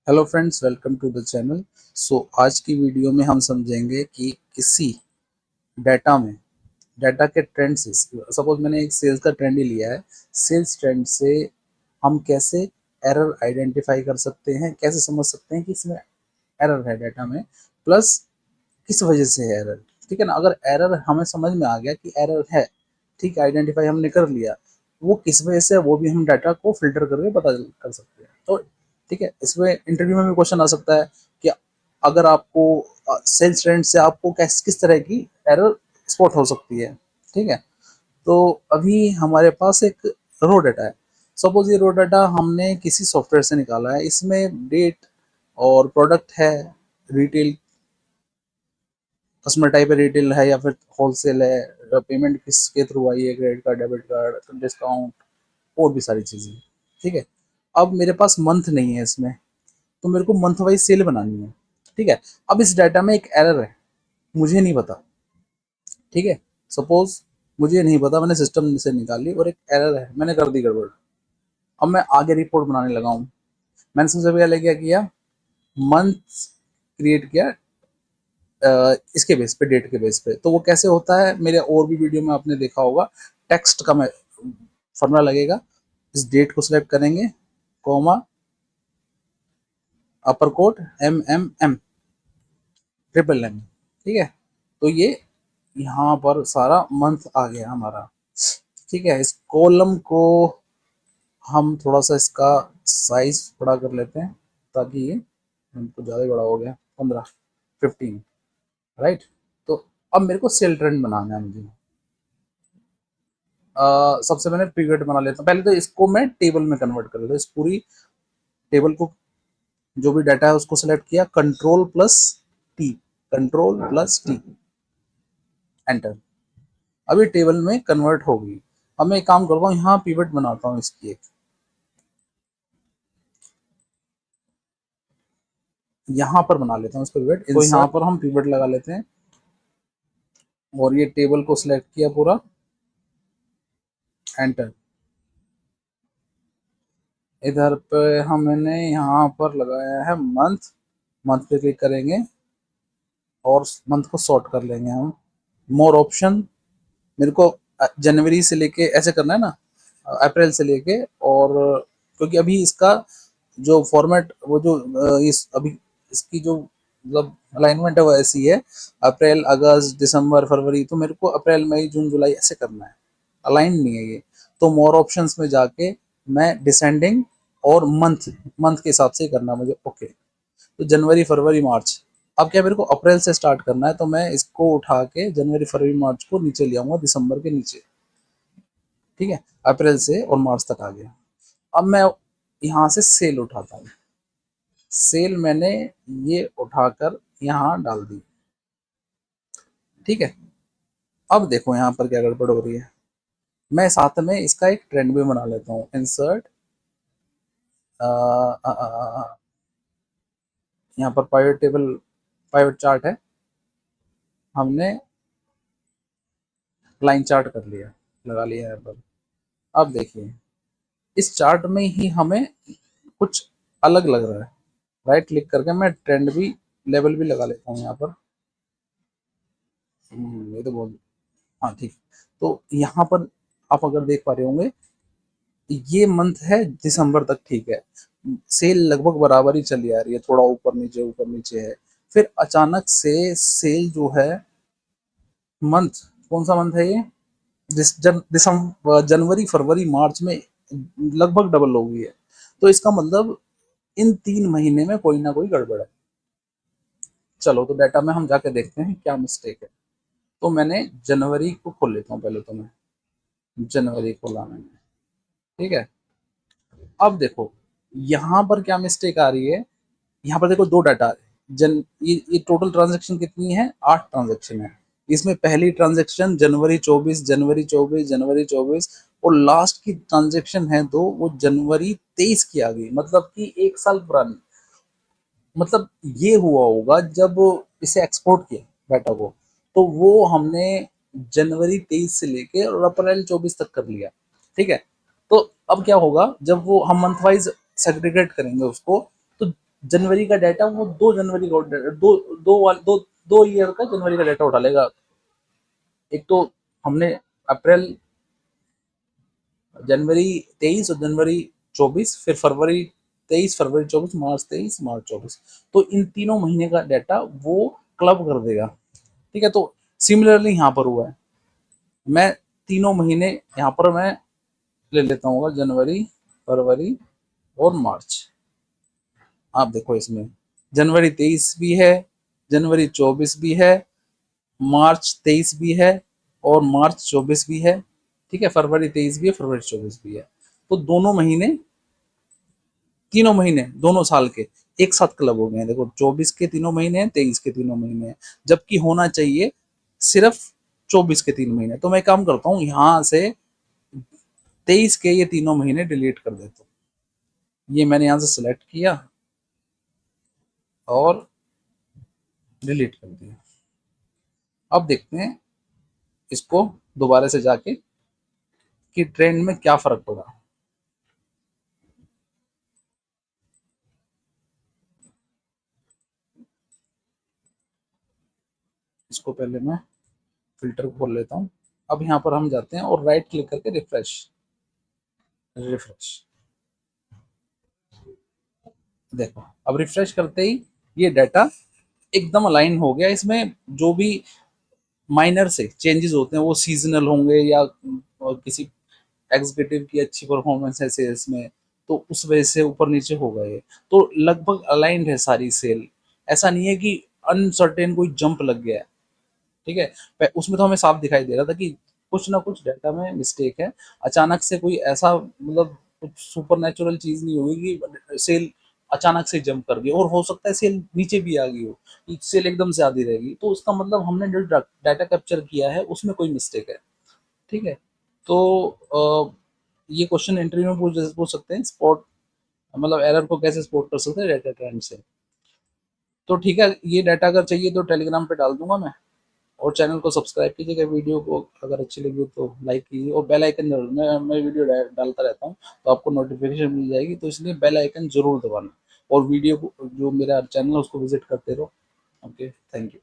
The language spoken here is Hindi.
Hello friends, welcome to the channel. आज की वीडियो में हम समझेंगे कि किसी डाटा में डाटा के ट्रेंड से, सपोज मैंने एक सेल्स का ट्रेंड ही लिया है। सेल्स ट्रेंड से हम कैसे एरर आइडेंटिफाई कर सकते हैं, कैसे समझ सकते हैं कि इसमें एरर है डाटा में, प्लस किस वजह से है एरर। ठीक है ना। अगर एरर हमें समझ में आ गया कि एरर है, ठीक है, आइडेंटिफाई हमने कर लिया, वो किस वजह से है वो भी हम डाटा को फिल्टर करके पता कर सकते हैं। तो ठीक है, इसमें इंटरव्यू में भी क्वेश्चन आ सकता है कि अगर आपको सेल्स ट्रेंड से आपको किस तरह की एरर स्पॉट हो सकती है। ठीक है, तो अभी हमारे पास एक रो डाटा है। सपोज ये रो डाटा हमने किसी सॉफ्टवेयर से निकाला है। इसमें डेट और प्रोडक्ट है, रिटेल कस्टमर टाइप है, रिटेल है या फिर होलसेल है, पेमेंट किसके थ्रू आई है, credit card, debit card, discount, और भी सारी चीज़ें। ठीक है, अब मेरे पास मंथ नहीं है इसमें, तो मेरे को मंथ वाइज सेल बनानी है। ठीक है, अब इस डाटा में एक एरर है, मुझे नहीं पता। ठीक है, सपोज मुझे नहीं पता, मैंने सिस्टम से निकाली और एक एरर है, मैंने कर दी गड़बड़। अब मैं आगे रिपोर्ट बनाने लगा हूँ। मैंने सबसे पहले क्या किया, मंथ क्रिएट किया इसके बेस पे, डेट के बेस पे। तो वो कैसे होता है, मेरे और भी वीडियो में आपने देखा होगा। टेक्स्ट का मैं फॉर्मूला लगेगा, इस डेट को सिलेक्ट करेंगे, कॉमा, अपर कोट, एम ट्रिपल एम। ठीक है, तो ये यहाँ पर सारा मंथ आ गया हमारा। ठीक है, इस कॉलम को हम थोड़ा सा इसका साइज बड़ा कर लेते हैं, ताकि ये हमको ज़्यादा बड़ा हो गया, 15, 15, राइट। तो अब मेरे को सेल ट्रेंड बनाना है मुझे। सबसे मैंने पिवट बना लेता हूँ। पहले तो इसको मैं टेबल में कन्वर्ट कर लेता हूँ। इस पूरी टेबल को, जो भी डाटा है उसको सेलेक्ट किया, कंट्रोल प्लस टी, एंटर। अब ये टेबल में कन्वर्ट होगी। अब मैं एक काम करता हूँ, यहाँ पिवट बनाता हूँ इसकी एक, यहाँ पर बना लेता हूँ इसको पिवट। तो यहाँ पर हम पिवट लगा लेते हैं और ये टेबल को सिलेक्ट किया पूरा, एंटर। इधर पे हमने यहाँ पर लगाया है मंथ, मंथ पे क्लिक करेंगे और मंथ को सॉर्ट कर लेंगे हम। मोर ऑप्शन, मेरे को जनवरी से लेके ऐसे करना है ना, अप्रैल से लेके, और क्योंकि अभी इसका जो फॉर्मेट, वो जो इस अभी इसकी जो मतलब अलाइनमेंट है वो ऐसी है, अप्रैल, अगस्त, दिसंबर, फरवरी। तो मेरे को अप्रैल, मई, जून, जुलाई ऐसे करना है, अलाइन नहीं है ये। तो मोर ऑप्शंस में जाके मैं डिसेंडिंग और मंथ मंथ के हिसाब से करना है मुझे। ओके, तो जनवरी, फरवरी, मार्च। अब क्या मेरे को अप्रैल से स्टार्ट करना है, तो मैं इसको उठा के जनवरी, फरवरी, मार्च को नीचे ले आऊंगा, दिसंबर के नीचे। ठीक है, अप्रैल से और मार्च तक आ गया। अब मैं यहाँ से सेल उठाता हूँ। सेल मैंने ये उठाकर यहाँ डाल दी। ठीक है, अब देखो यहाँ पर क्या गड़बड़ हो रही है। मैं साथ में इसका एक ट्रेंड भी बना लेता हूँ, इंसर्ट, यहाँ पर पाइवट टेबल, पाइवट चार्ट है, हमने लाइन चार्ट कर लिया, लगा लिया यहाँ पर। अब देखिए, इस चार्ट में ही हमें कुछ अलग लग रहा है। राइट क्लिक करके मैं ट्रेंड भी, लेवल भी लगा लेता हूँ यहाँ पर। ये तो बहुत, हाँ ठीक। तो यहाँ पर आप अगर देख पा रहे होंगे, ये मंथ है दिसंबर तक, ठीक है। सेल लगभग बराबर ही चली आ रही है, थोड़ा ऊपर नीचे है। फिर अचानक से सेल जो है, मंथ, कौन सा मंथ है ये, दिसंबर, जनवरी, फरवरी, मार्च में लगभग डबल हो गई है। तो इसका मतलब इन 3 महीने में कोई ना कोई गड़बड़ है। चलो, तो डाटा में हम जाके देखते हैं क्या मिस्टेक है। तो मैंने जनवरी को खोल लेता हूँ, पहले तो मैं जनवरी खोला मैंने। ठीक है, अब देखो यहाँ पर क्या मिस्टेक आ रही है। यहाँ पर देखो दो डाटा, ये टोटल ट्रांजेक्शन कितनी है, 8 ट्रांजेक्शन है। इसमें पहली ट्रांजेक्शन जनवरी 24, जनवरी 24, जनवरी 24, और लास्ट की ट्रांजेक्शन है दो, वो जनवरी 23 की आ गई, मतलब कि 1 साल पुरानी। मतलब ये हुआ होगा जब इसे एक्सपोर्ट किया डाटा को, तो वो हमने जनवरी 23 से लेके और अप्रैल 24 तक कर लिया। ठीक है, तो अब क्या होगा, जब वो हम मंथ वाइज सेग्रीगेट करेंगे उसको, तो जनवरी का डाटा वो 2 जनवरी का दो दो ईयर का जनवरी का डाटा उठा लेगा। एक तो हमने अप्रैल जनवरी 23 और जनवरी 24, फिर फरवरी 23, फरवरी 24, मार्च 23, मार्च 24, तो इन तीनों महीने का डाटा वो क्लब कर देगा। ठीक है, तो सिमिलरली यहाँ पर हुआ है। मैं तीनों महीने यहाँ पर मैं ले लेता हूँ, जनवरी, फरवरी और मार्च। आप देखो इसमें जनवरी 23 भी है, जनवरी 24 भी है, मार्च 23 भी है और मार्च 24 भी है। ठीक है, फरवरी 23 भी है, फरवरी 24 भी है। तो दोनों महीने, तीनों महीने दोनों साल के एक साथ क्लब हो गए हैं। देखो 24 के तीनों महीने हैं, 23 के तीनों महीने हैं, जबकि होना चाहिए सिर्फ 24 के 3 महीने। तो मैं काम करता हूँ यहाँ से 23 के ये तीनों महीने डिलीट कर देता हूँ। ये मैंने यहाँ से सिलेक्ट किया और डिलीट कर दिया। अब देखते हैं इसको दोबारा से जाके कि ट्रेंड में क्या फर्क पड़ा। इसको पहले मैं फिल्टर खोल लेता हूँ। अब यहाँ पर हम जाते हैं और राइट क्लिक करके रिफ्रेश, रिफ्रेश। देखो अब रिफ्रेश करते ही ये डाटा एकदम अलाइन हो गया। इसमें जो भी माइनर से चेंजेस होते हैं वो सीजनल होंगे या किसी एग्जीक्यूटिव की अच्छी परफॉर्मेंस है सेल्स में, तो उस वजह से ऊपर नीचे हो गए। तो लगभग अलाइंड है सारी सेल। ऐसा नहीं है कि अनसर्टेन कोई जंप लग गया है। ठीक है, उसमें तो हमें साफ दिखाई दे रहा था कि कुछ ना कुछ डाटा में मिस्टेक है। अचानक से कोई ऐसा मतलब कुछ सुपर नेचुरल चीज नहीं होगी कि सेल अचानक से जंप कर गई, और हो सकता है सेल नीचे भी आ गई हो, सेल एकदम से आधी रहेगी। तो उसका मतलब हमने जो डाटा कैप्चर किया है उसमें कोई मिस्टेक है। ठीक है, तो ये क्वेश्चन इंटरव्यू में पूछ सकते हैं, स्पॉट मतलब एरर को कैसे स्पॉट कर सकते हैं डाटा ट्रेंड से। तो ठीक है, ये डाटा अगर चाहिए तो टेलीग्राम पे डाल दूंगा मैं। और चैनल को सब्सक्राइब कीजिएगा, वीडियो को अगर अच्छी लगी तो लाइक कीजिए और बेल आइकन जरूर, मैं वीडियो डालता रहता हूँ तो आपको नोटिफिकेशन मिल जाएगी, तो इसलिए बेल आइकन जरूर दबाना। और वीडियो को जो मेरा चैनल है उसको विजिट करते रहो। Okay, thank you.